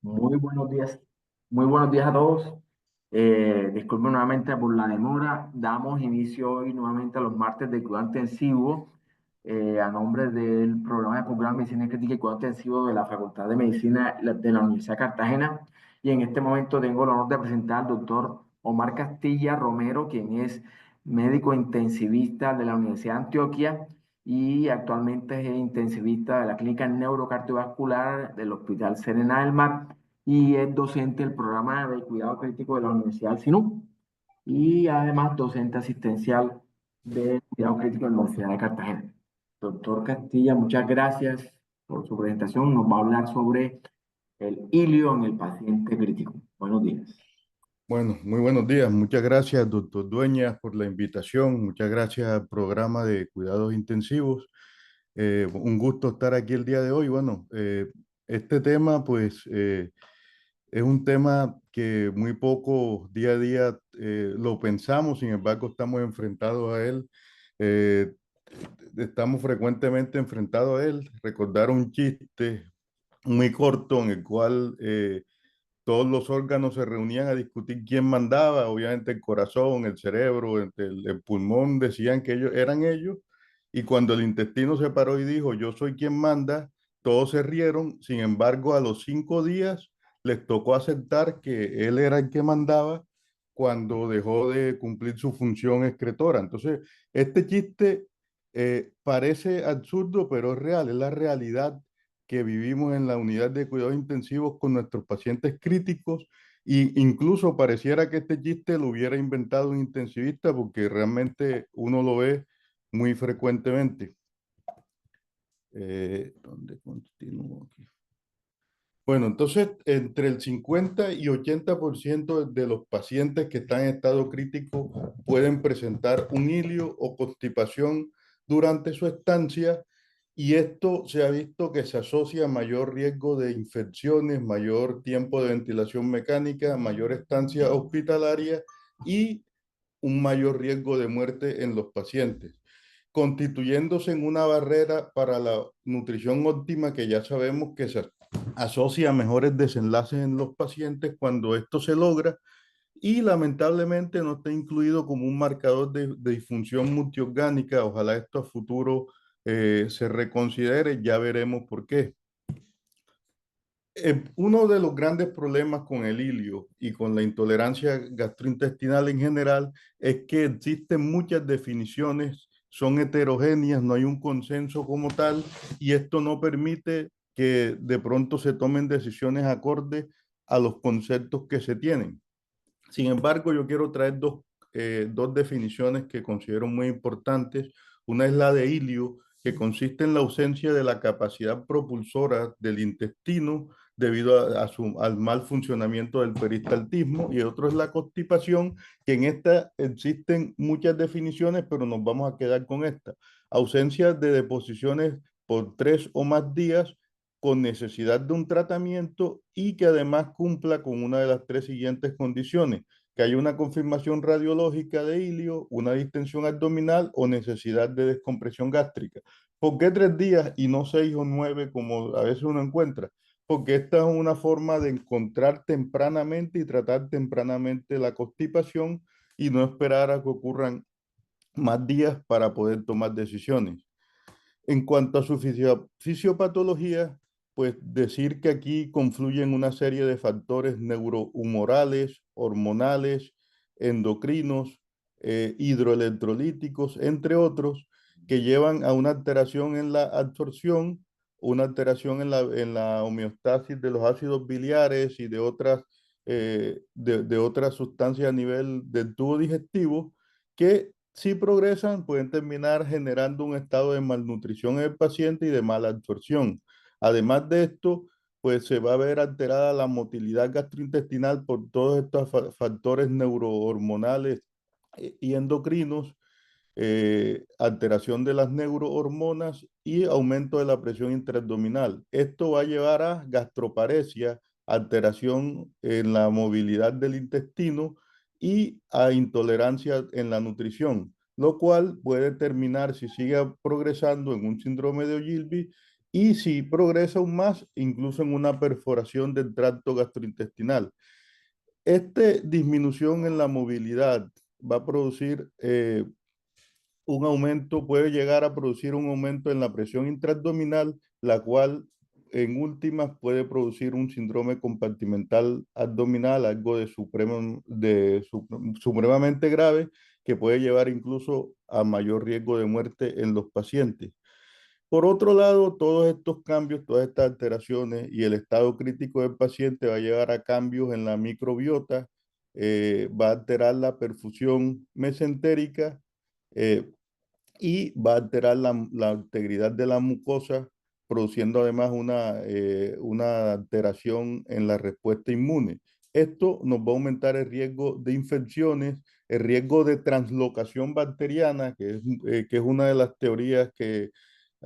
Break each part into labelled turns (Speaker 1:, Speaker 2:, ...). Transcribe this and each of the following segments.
Speaker 1: Muy buenos días, muy buenos días a todos. Disculpen nuevamente por la demora. Damos inicio hoy nuevamente a los martes de cuidado intensivo a nombre del programa de posgrado de Medicina Crítica y Cuidado Intensivo de la Facultad de Medicina de la Universidad de Cartagena. Y en este momento tengo el honor de presentar al doctor Omar Castilla Romero, quien es médico intensivista de la Universidad de Antioquia y actualmente es intensivista de la Clínica Neurocardiovascular del Hospital Serena del Mar y es docente del programa de cuidado crítico de la Universidad del SINU y además docente asistencial de cuidado crítico de la Universidad de Cartagena. Doctor Castilla, muchas gracias por su presentación. Nos va a hablar sobre el ilio en el paciente crítico. Buenos días.
Speaker 2: Bueno, muy buenos días. Muchas gracias, doctor Dueñas, por la invitación. Muchas gracias al programa de cuidados intensivos. Un gusto estar aquí el día de hoy. Bueno, este tema, es un tema que muy poco día a día lo pensamos, sin embargo, estamos enfrentados a él. Eh, Estamos frecuentemente enfrentados a él. Recordar un chiste muy corto en el cual todos los órganos se reunían a discutir quién mandaba, obviamente el corazón, el cerebro, el pulmón decían que ellos eran ellos, y cuando el intestino se paró y dijo yo soy quien manda, todos se rieron. Sin embargo, a los 5 días les tocó aceptar que él era el que mandaba cuando dejó de cumplir su función excretora. Entonces, este chiste parece absurdo, pero es real, es la realidad que vivimos en la unidad de cuidados intensivos con nuestros pacientes críticos, y incluso pareciera que este chiste lo hubiera inventado un intensivista porque realmente uno lo ve muy frecuentemente. ¿Dónde continúo aquí? Bueno, entonces entre el 50 y 80% de los pacientes que están en estado crítico pueden presentar un hilio o constipación durante su estancia, y esto se ha visto que se asocia a mayor riesgo de infecciones, mayor tiempo de ventilación mecánica, mayor estancia hospitalaria y un mayor riesgo de muerte en los pacientes, constituyéndose en una barrera para la nutrición óptima que ya sabemos que se asocia a mejores desenlaces en los pacientes cuando esto se logra, y lamentablemente no está incluido como un marcador de disfunción multiorgánica. Ojalá esto a futuro se reconsidere, ya veremos por qué. Uno de los grandes problemas con el hilio y con la intolerancia gastrointestinal en general es que existen muchas definiciones, son heterogéneas, no hay un consenso como tal, y esto no permite que de pronto se tomen decisiones acorde a los conceptos que se tienen. Sin embargo, yo quiero traer dos definiciones que considero muy importantes. Una es la de hilio, que consiste en la ausencia de la capacidad propulsora del intestino debido al mal funcionamiento del peristaltismo, y otro es la constipación, que en esta existen muchas definiciones, pero nos vamos a quedar con esta. Ausencia de deposiciones por 3 o más días con necesidad de un tratamiento, y que además cumpla con una de las tres siguientes condiciones: que haya una confirmación radiológica de hilio, una distensión abdominal o necesidad de descompresión gástrica. ¿Por qué 3 días y no 6 o 9 como a veces uno encuentra? Porque esta es una forma de encontrar tempranamente y tratar tempranamente la constipación, y no esperar a que ocurran más días para poder tomar decisiones. En cuanto a su fisiopatología, pues decir que aquí confluyen una serie de factores neurohumorales, hormonales, endocrinos, hidroelectrolíticos, entre otros, que llevan a una alteración en la absorción, una alteración en la homeostasis de los ácidos biliares y de otras sustancias a nivel del tubo digestivo, que si progresan pueden terminar generando un estado de malnutrición en el paciente y de mala absorción. Además de esto, pues se va a ver alterada la motilidad gastrointestinal por todos estos factores neurohormonales y endocrinos, alteración de las neurohormonas y aumento de la presión intraabdominal. Esto va a llevar a gastroparesia, alteración en la movilidad del intestino y a intolerancia en la nutrición, lo cual puede terminar, si sigue progresando, en un síndrome de Ogilvy, y si progresa aún más, incluso en una perforación del tracto gastrointestinal. Esta disminución en la movilidad va a producir un aumento, puede llegar a producir un aumento en la presión intraabdominal, la cual en últimas puede producir un síndrome compartimental abdominal, algo supremamente grave, que puede llevar incluso a mayor riesgo de muerte en los pacientes. Por otro lado, todos estos cambios, todas estas alteraciones y el estado crítico del paciente va a llevar a cambios en la microbiota, va a alterar la perfusión mesentérica, eh, y va a alterar la integridad de la mucosa, produciendo además una alteración en la respuesta inmune. Esto nos va a aumentar el riesgo de infecciones, el riesgo de translocación bacteriana, que es una de las teorías que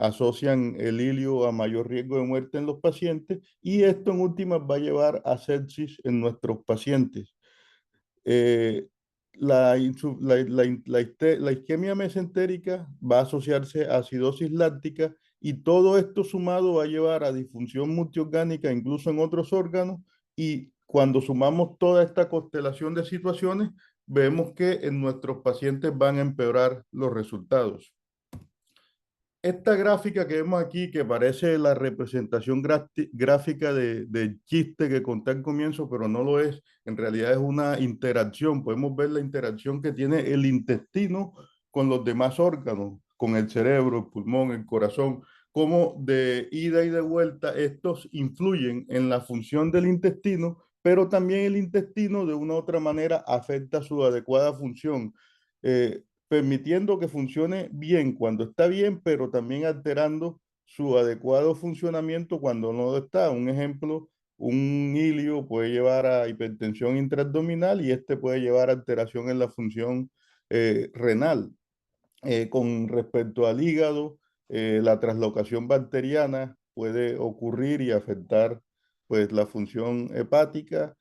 Speaker 2: asocian el hilio a mayor riesgo de muerte en los pacientes, y esto en últimas va a llevar a sepsis en nuestros pacientes. Eh, la isquemia mesentérica va a asociarse a acidosis láctica, y todo esto sumado va a llevar a disfunción multiorgánica incluso en otros órganos, y cuando sumamos toda esta constelación de situaciones, vemos que en nuestros pacientes van a empeorar los resultados. Esta gráfica que vemos aquí, que parece la representación gráfica del chiste que conté al comienzo, pero no lo es, en realidad es una interacción. Podemos ver la interacción que tiene el intestino con los demás órganos, con el cerebro, el pulmón, el corazón, cómo de ida y de vuelta estos influyen en la función del intestino, pero también el intestino de una u otra manera afecta su adecuada función. Permitiendo que funcione bien cuando está bien, pero también alterando su adecuado funcionamiento cuando no lo está. Un ejemplo, un hilio puede llevar a hipertensión intraabdominal, y este puede llevar a alteración en la función renal. Con respecto al hígado, la translocación bacteriana puede ocurrir y afectar pues la función hepática,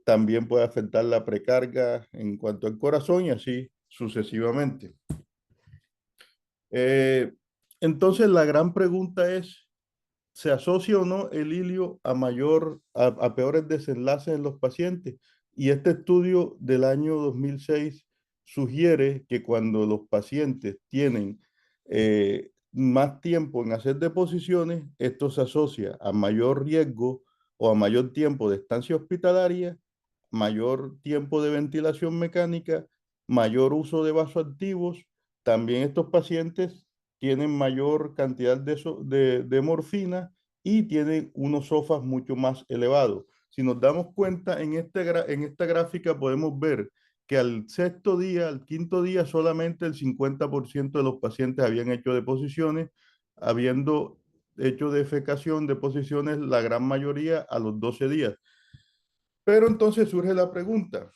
Speaker 2: también puede afectar la precarga en cuanto al corazón, y así sucesivamente. Eh, entonces la gran pregunta es, ¿se asocia o no el hilio a peores desenlaces en los pacientes? Y este estudio del año 2006 sugiere que cuando los pacientes tienen más tiempo en hacer deposiciones, esto se asocia a mayor riesgo o a mayor tiempo de estancia hospitalaria, mayor tiempo de ventilación mecánica, mayor uso de vasoactivos. También estos pacientes tienen mayor cantidad de morfina y tienen unos sofas mucho más elevados. Si nos damos cuenta, en esta gráfica podemos ver que al sexto día, al quinto día, solamente el 50% de los pacientes habían hecho deposiciones, habiendo hecho defecación, deposiciones, la gran mayoría a los 12 días. Pero entonces surge la pregunta,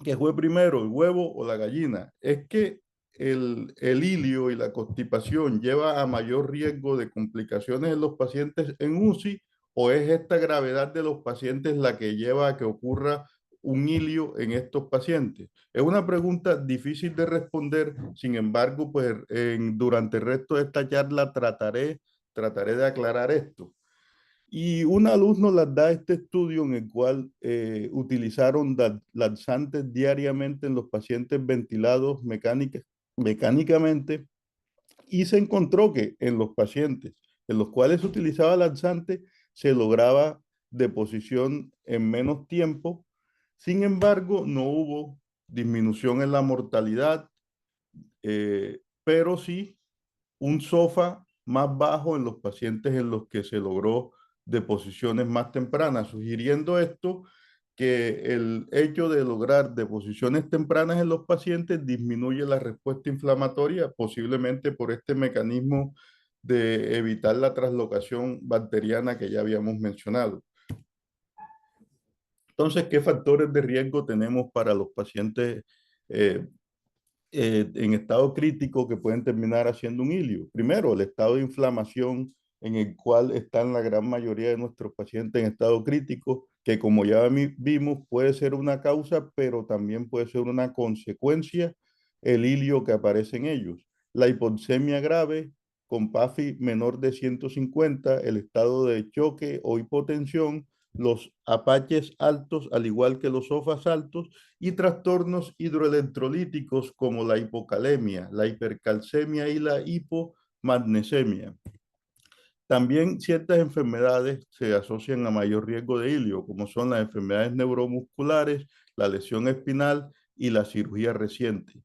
Speaker 2: ¿qué fue primero, el huevo o la gallina? ¿Es que el hilio y la constipación lleva a mayor riesgo de complicaciones en los pacientes en UCI, o es esta gravedad de los pacientes la que lleva a que ocurra un hilio en estos pacientes? Es una pregunta difícil de responder. Sin embargo, pues durante el resto de esta charla trataré de aclarar esto. Y una luz nos las da este estudio en el cual utilizaron laxantes diariamente en los pacientes ventilados mecánicamente, y se encontró que en los pacientes en los cuales se utilizaba laxante se lograba deposición en menos tiempo. Sin embargo, no hubo disminución en la mortalidad, pero sí un SOFA más bajo en los pacientes en los que se logró deposiciones más tempranas, sugiriendo esto que el hecho de lograr deposiciones tempranas en los pacientes disminuye la respuesta inflamatoria, posiblemente por este mecanismo de evitar la translocación bacteriana que ya habíamos mencionado. Entonces, ¿qué factores de riesgo tenemos para los pacientes eh, en estado crítico que pueden terminar haciendo un hilio? Primero, el estado de inflamación en el cual están la gran mayoría de nuestros pacientes en estado crítico, que como ya vimos puede ser una causa, pero también puede ser una consecuencia el hilio que aparece en ellos. La hipoxemia grave, con PAFI menor de 150, el estado de choque o hipotensión, los apaches altos, al igual que los sofas altos, y trastornos hidroelectrolíticos como la hipocalemia, la hipercalcemia y la hipomagnesemia. También ciertas enfermedades se asocian a mayor riesgo de ilio, como son las enfermedades neuromusculares, la lesión espinal y la cirugía reciente.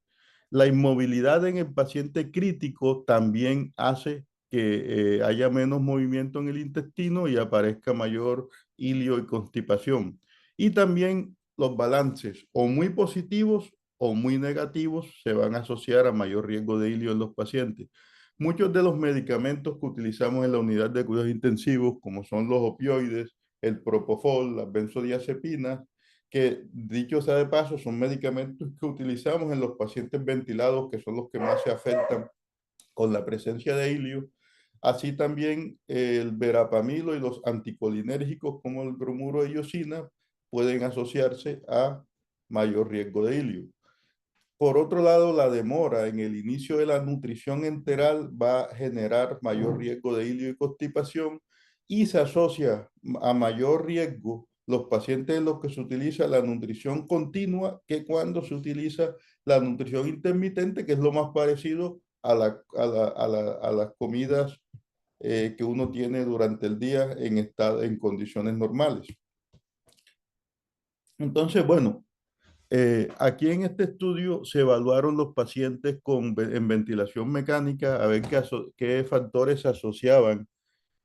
Speaker 2: La inmovilidad en el paciente crítico también hace que haya menos movimiento en el intestino y aparezca mayor ilio y constipación. Y también los balances o muy positivos o muy negativos se van a asociar a mayor riesgo de ilio en los pacientes. Muchos de los medicamentos que utilizamos en la unidad de cuidados intensivos, como son los opioides, el propofol, las benzodiazepinas, que dicho sea de paso, son medicamentos que utilizamos en los pacientes ventilados, que son los que más se afectan con la presencia de ilio. Así también el verapamilo y los anticolinérgicos como el bromuro de iosina pueden asociarse a mayor riesgo de ilio. Por otro lado, la demora en el inicio de la nutrición enteral va a generar mayor riesgo de ilio y constipación y se asocia a mayor riesgo los pacientes en los que se utiliza la nutrición continua que cuando se utiliza la nutrición intermitente, que es lo más parecido a las comidas que uno tiene durante el día en condiciones normales. Entonces, bueno, aquí en este estudio se evaluaron los pacientes en ventilación mecánica a ver qué factores se asociaban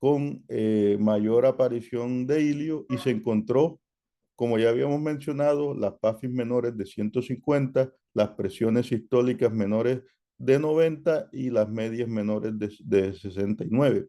Speaker 2: con mayor aparición de ilio y se encontró, como ya habíamos mencionado, las PAFIs menores de 150, las presiones sistólicas menores de 90 y las medias menores de 69.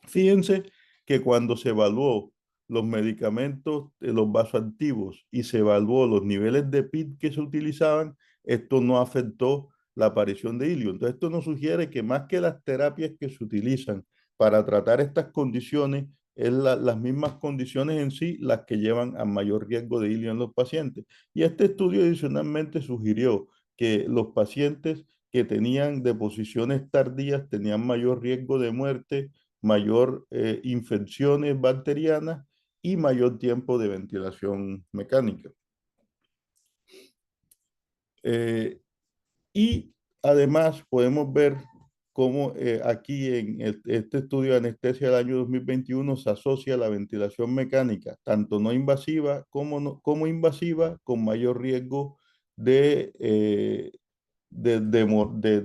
Speaker 2: Fíjense que cuando se evaluó los medicamentos, los vasoactivos y se evaluó los niveles de PIT que se utilizaban, esto no afectó la aparición de ilio. Entonces, esto nos sugiere que más que las terapias que se utilizan para tratar estas condiciones, es las mismas condiciones en sí las que llevan a mayor riesgo de ilio en los pacientes. Y este estudio adicionalmente sugirió que los pacientes que tenían deposiciones tardías tenían mayor riesgo de muerte, mayor infecciones bacterianas y mayor tiempo de ventilación mecánica. Eh, y además podemos ver cómo aquí en este estudio de anestesia del año 2021 se asocia la ventilación mecánica, tanto no invasiva como invasiva, con mayor riesgo de de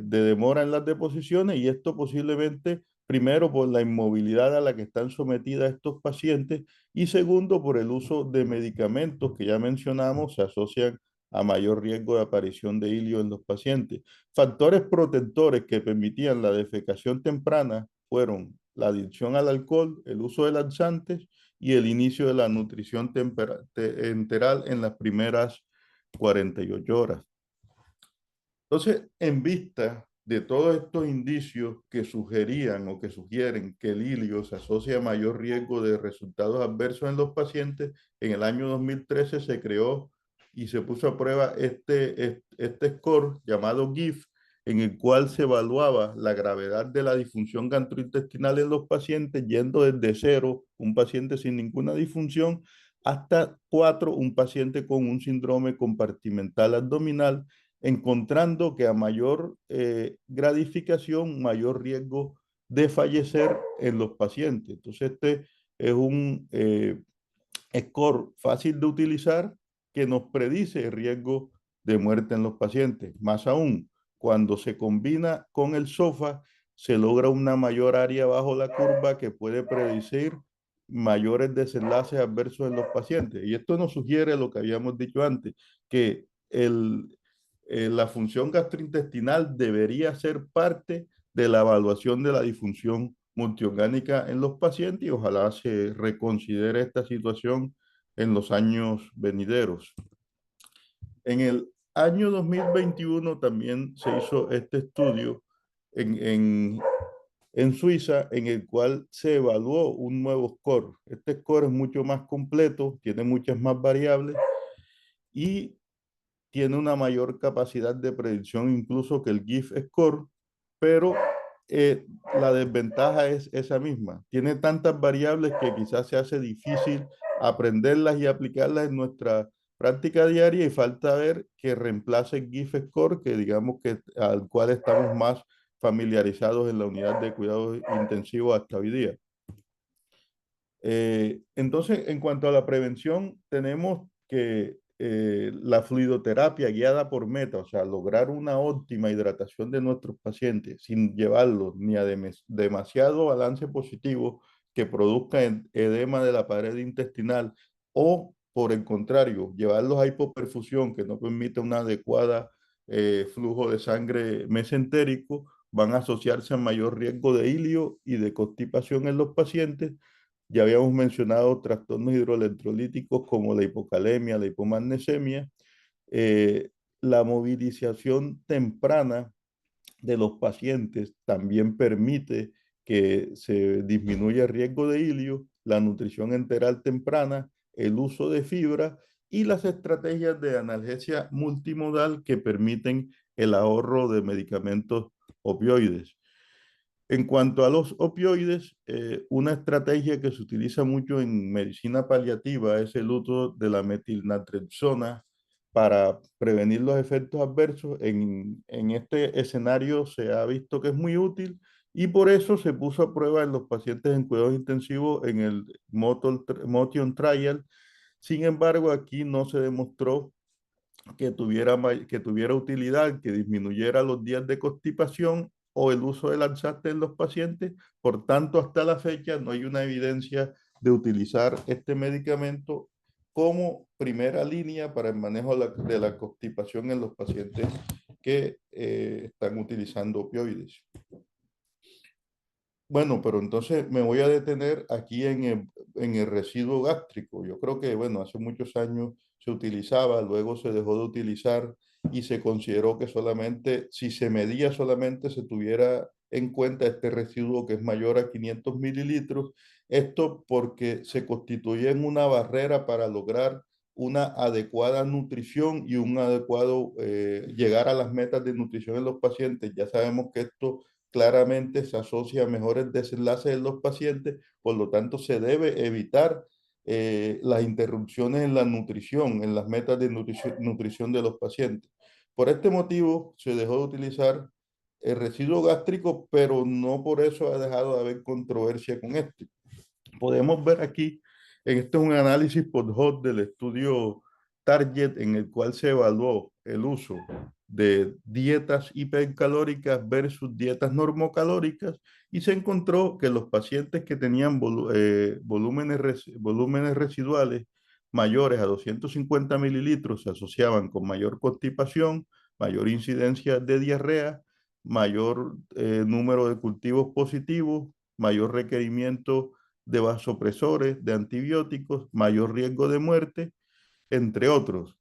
Speaker 2: demora en las deposiciones y esto posiblemente, primero, por la inmovilidad a la que están sometidas estos pacientes y segundo, por el uso de medicamentos que ya mencionamos, se asocian a mayor riesgo de aparición de ilio en los pacientes. Factores protectores que permitían la defecación temprana fueron la adicción al alcohol, el uso de laxantes y el inicio de la nutrición enteral en las primeras 48 horas. Entonces, en vista de todos estos indicios que sugerían o que sugieren que el ilio se asocia a mayor riesgo de resultados adversos en los pacientes, en el año 2013 se creó y se puso a prueba este score llamado GIF, en el cual se evaluaba la gravedad de la disfunción gastrointestinal en los pacientes, yendo desde 0, un paciente sin ninguna disfunción, hasta 4, un paciente con un síndrome compartimental abdominal, encontrando que a mayor gradificación, mayor riesgo de fallecer en los pacientes. Entonces, este es un score fácil de utilizar que nos predice el riesgo de muerte en los pacientes. Más aún, cuando se combina con el SOFA, se logra una mayor área bajo la curva que puede predecir mayores desenlaces adversos en los pacientes. Y esto nos sugiere lo que habíamos dicho antes, que la función gastrointestinal debería ser parte de la evaluación de la disfunción multiorgánica en los pacientes y ojalá se reconsidere esta situación en los años venideros. En el año 2021 también se hizo este estudio en, en, en Suiza, en el cual se evaluó un nuevo score. Este score es mucho más completo, tiene muchas más variables y tiene una mayor capacidad de predicción incluso que el GIF score, pero la desventaja es esa misma. Tiene tantas variables que quizás se hace difícil aprenderlas y aplicarlas en nuestra práctica diaria y falta ver que reemplace el GIF Score, que digamos que al cual estamos más familiarizados en la unidad de cuidados intensivos hasta hoy día. Entonces, en cuanto a la prevención, tenemos que la fluidoterapia guiada por meta, o sea, lograr una óptima hidratación de nuestros pacientes sin llevarlos ni a demasiado balance positivo que produzca edema de la pared intestinal o, por el contrario, llevarlos a hipoperfusión que no permite una adecuada flujo de sangre mesentérico, van a asociarse a mayor riesgo de hilio y de constipación en los pacientes. Ya habíamos mencionado trastornos hidroelectrolíticos como la hipocalemia, la hipomagnesemia, eh, la movilización temprana de los pacientes también permite que se disminuya el riesgo de hilio, la nutrición enteral temprana, el uso de fibra y las estrategias de analgesia multimodal que permiten el ahorro de medicamentos opioides. En cuanto a los opioides, una estrategia que se utiliza mucho en medicina paliativa es el uso de la metilnaltrexona para prevenir los efectos adversos. En este escenario se ha visto que es muy útil y por eso se puso a prueba en los pacientes en cuidados intensivos en el Motion Trial. Sin embargo, aquí no se demostró que tuviera utilidad, que disminuyera los días de constipación o el uso del Alzate en los pacientes. Por tanto, hasta la fecha no hay una evidencia de utilizar este medicamento como primera línea para el manejo de la constipación en los pacientes que están utilizando opioides. Bueno, pero entonces me voy a detener aquí en el residuo gástrico. Yo creo que, bueno, hace muchos años se utilizaba, luego se dejó de utilizar y se consideró que solamente, si se medía solamente, se tuviera en cuenta este residuo que es mayor a 500 mililitros. Esto porque se constituye en una barrera para lograr una adecuada nutrición y un adecuado llegar a las metas de nutrición en los pacientes. Ya sabemos que esto claramente se asocia a mejores desenlaces en los pacientes, por lo tanto se debe evitar las interrupciones en la nutrición, en las metas de nutrición de los pacientes. Por este motivo se dejó de utilizar el residuo gástrico, pero no por eso ha dejado de haber controversia con este. Podemos ver aquí, este es un análisis post-hoc del estudio Target en el cual se evaluó el uso de dietas hipercalóricas versus dietas normocalóricas y se encontró que los pacientes que tenían volúmenes residuales mayores a 250 mililitros se asociaban con mayor constipación, mayor incidencia de diarrea, mayor número de cultivos positivos, mayor requerimiento de vasopresores, de antibióticos, mayor riesgo de muerte, entre otros.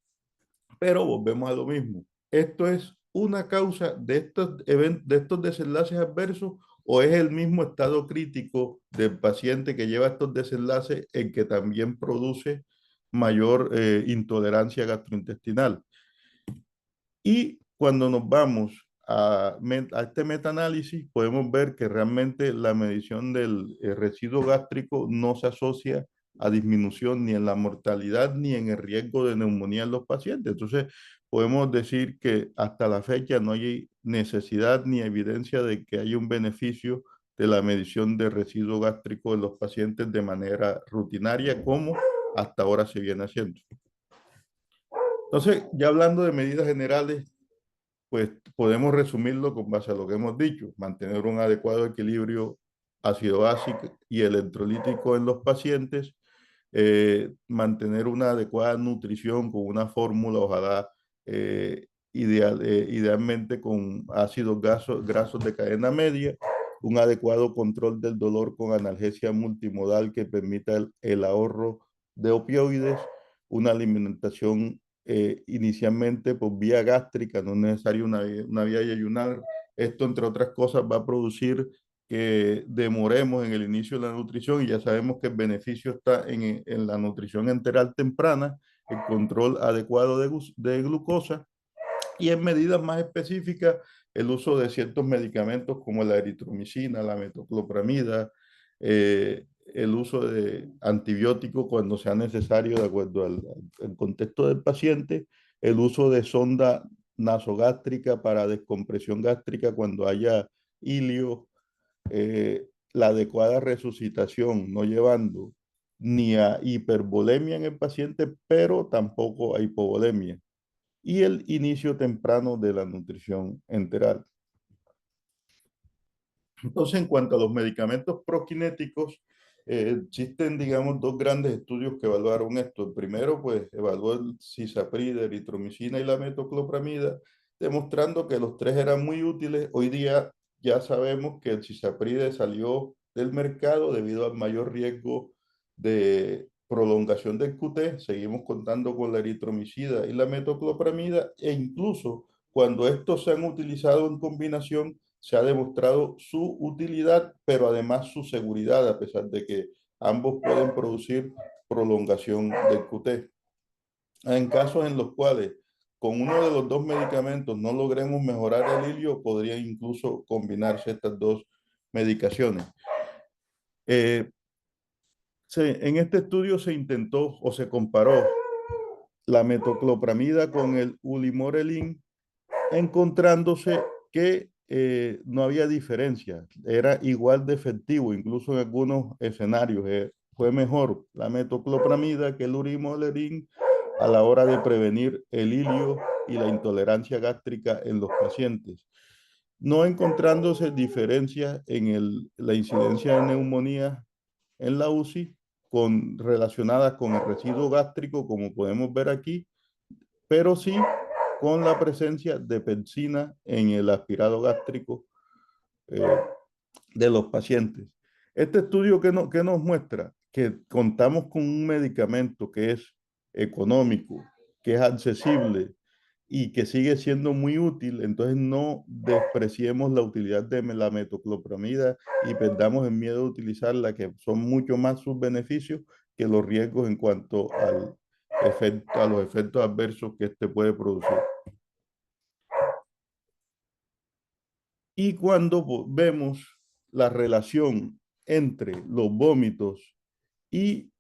Speaker 2: Pero volvemos a lo mismo. ¿Esto es una causa de estos desenlaces adversos o es el mismo estado crítico del paciente que lleva estos desenlaces el que también produce mayor intolerancia gastrointestinal? Y cuando nos vamos a este metaanálisis, podemos ver que realmente la medición del residuo gástrico no se asocia a disminución ni en la mortalidad ni en el riesgo de neumonía en los pacientes. Entonces, podemos decir que hasta la fecha no hay necesidad ni evidencia de que haya un beneficio de la medición de residuo gástrico en los pacientes de manera rutinaria, como hasta ahora se viene haciendo. Entonces, ya hablando de medidas generales, pues podemos resumirlo con base a lo que hemos dicho: mantener un adecuado equilibrio ácido básico y electrolítico en los pacientes, mantener una adecuada nutrición con una fórmula, ojalá idealmente con ácidos grasos de cadena media, un adecuado control del dolor con analgesia multimodal que permita el ahorro de opioides, una alimentación inicialmente por vía gástrica, no es necesario una vía yayunar. Esto, entre otras cosas, va a producir que demoremos en el inicio de la nutrición y ya sabemos que el beneficio está en la nutrición enteral temprana, el control adecuado de glucosa y en medidas más específicas el uso de ciertos medicamentos como la eritromicina, la metoclopramida, el uso de antibióticos cuando sea necesario de acuerdo al contexto del paciente, el uso de sonda nasogástrica para descompresión gástrica cuando haya ilio, la adecuada resucitación, no llevando ni a hipervolemia en el paciente, pero tampoco a hipovolemia, y el inicio temprano de la nutrición enteral. Entonces, en cuanto a los medicamentos prokinéticos, existen, digamos, dos grandes estudios que evaluaron esto. El primero, pues, evaluó el cisaprida, eritromicina y la metoclopramida, demostrando que los tres eran muy útiles. Hoy día ya sabemos que el cisaprida salió del mercado debido al mayor riesgo de prolongación del QT. Seguimos contando con la eritromicida y la metoclopramida, e incluso cuando estos se han utilizado en combinación, se ha demostrado su utilidad, pero además su seguridad, a pesar de que ambos pueden producir prolongación del QT. En casos en los cuales con uno de los dos medicamentos no logremos mejorar el hilio, podría incluso combinarse estas dos medicaciones. En este estudio se intentó o se comparó la metoclopramida con el ulimorelin, encontrándose que no había diferencia, era igual de efectivo, incluso en algunos escenarios. Fue mejor la metoclopramida que el urimolerín a la hora de prevenir el hilio y la intolerancia gástrica en los pacientes, no encontrándose diferencias en la incidencia de neumonía en la UCI relacionadas con el residuo gástrico, como podemos ver aquí, pero sí con la presencia de pepsina en el aspirado gástrico eh, de los pacientes. Este estudio que nos muestra que contamos con un medicamento que es económico, que es accesible y que sigue siendo muy útil, entonces no despreciemos la utilidad de la metoclopramida y perdamos el miedo de utilizarla, que son mucho más sus beneficios que los riesgos en cuanto a los efectos adversos que este puede producir. Y cuando vemos la relación entre los vómitos y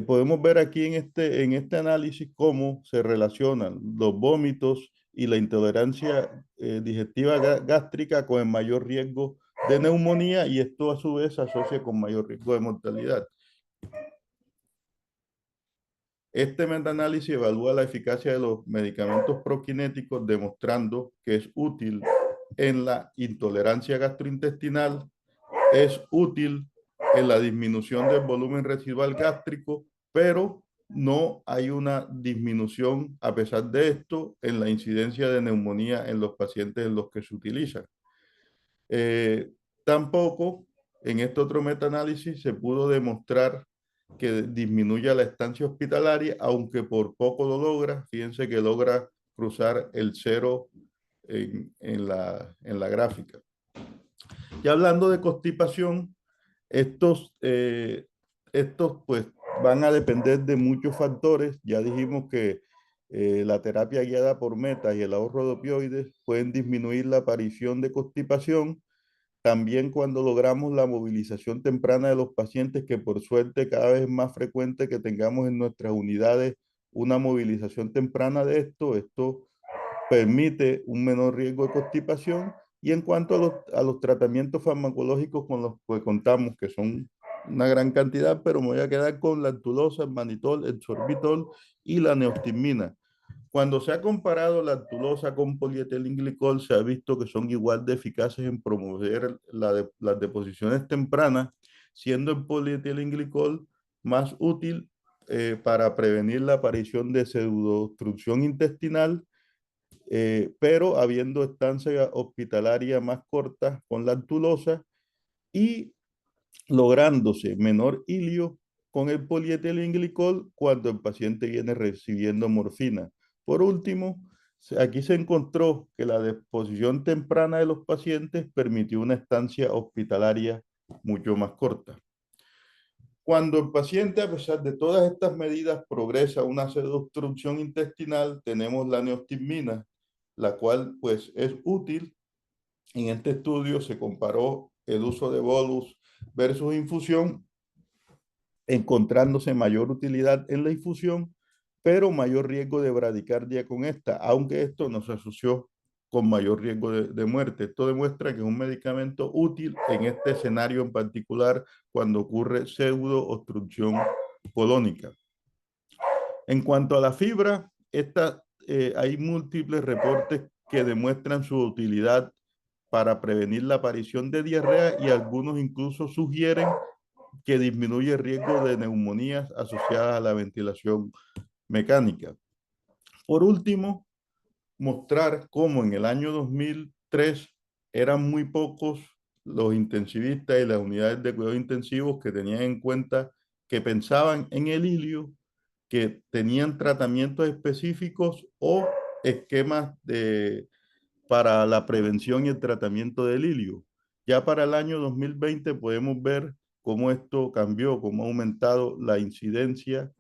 Speaker 2: podemos ver aquí en este análisis cómo se relacionan los vómitos y la intolerancia digestiva gástrica con el mayor riesgo de neumonía, y esto a su vez se asocia con mayor riesgo de mortalidad. Este metaanálisis evalúa la eficacia de los medicamentos prokinéticos, demostrando que es útil en la intolerancia gastrointestinal, es útil en la disminución del volumen residual gástrico, pero no hay una disminución, a pesar de esto, en la incidencia de neumonía en los pacientes en los que se utiliza. Tampoco en este otro metaanálisis se pudo demostrar que disminuya la estancia hospitalaria, aunque por poco lo logra. Fíjense que logra cruzar el cero en la gráfica. Y hablando de constipación, estos pues van a depender de muchos factores. Ya dijimos que la terapia guiada por metas y el ahorro de opioides pueden disminuir la aparición de constipación. También cuando logramos la movilización temprana de los pacientes, que por suerte cada vez es más frecuente que tengamos en nuestras unidades una movilización temprana de esto permite un menor riesgo de constipación. Y en cuanto a los tratamientos farmacológicos con los que contamos, que son una gran cantidad, pero me voy a quedar con la lactulosa, el manitol, el sorbitol y la neostimina. Cuando se ha comparado la lactulosa con polietilenglicol, se ha visto que son igual de eficaces en promover las deposiciones tempranas, siendo el polietilenglicol más útil para prevenir la aparición de pseudoobstrucción intestinal, pero habiendo estancia hospitalaria más corta con la lactulosa y lográndose menor hilio con el polietilenglicol cuando el paciente viene recibiendo morfina. Por último, aquí se encontró que la deposición temprana de los pacientes permitió una estancia hospitalaria mucho más corta. Cuando el paciente, a pesar de todas estas medidas, progresa a una pseudoobstrucción intestinal, tenemos la neostigmina, la cual pues es útil En este estudio se comparó el uso de bolus versus infusión, encontrándose mayor utilidad en la infusión, pero mayor riesgo de bradicardia con esta, aunque esto no se asoció con mayor riesgo de muerte. Esto demuestra que es un medicamento útil en este escenario en particular cuando ocurre pseudo obstrucción colónica. En cuanto a la fibra, hay múltiples reportes que demuestran su utilidad para prevenir la aparición de diarrea y algunos incluso sugieren que disminuye el riesgo de neumonías asociadas a la ventilación mecánica. Por último, mostrar cómo en el año 2003 eran muy pocos los intensivistas y las unidades de cuidados intensivos que tenían en cuenta, que pensaban en el ilio, que tenían tratamientos específicos o esquemas para la prevención y el tratamiento del ilio. Ya para el año 2020 podemos ver cómo esto cambió, cómo ha aumentado la incidencia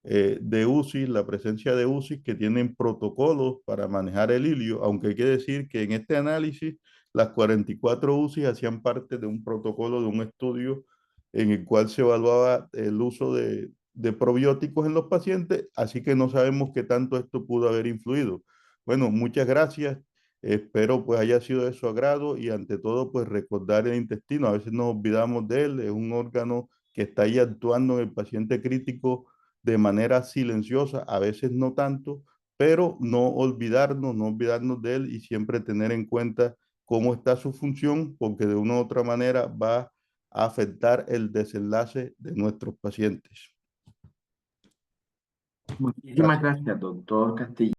Speaker 2: de UCI, la presencia de UCI que tienen protocolos para manejar el ilio, aunque hay que decir que en este análisis las 44 UCI hacían parte de un protocolo, de un estudio en el cual se evaluaba el uso de probióticos en los pacientes, así que no sabemos qué tanto esto pudo haber influido. Bueno, muchas gracias. Espero pues haya sido de su agrado y ante todo pues recordar el intestino. A veces nos olvidamos de él, es un órgano que está ahí actuando en el paciente crítico de manera silenciosa, a veces no tanto, pero no olvidarnos de él y siempre tener en cuenta cómo está su función, porque de una u otra manera va a afectar el desenlace de nuestros pacientes.
Speaker 1: Muchísimas
Speaker 2: Gracias.
Speaker 1: gracias, doctor Castillo.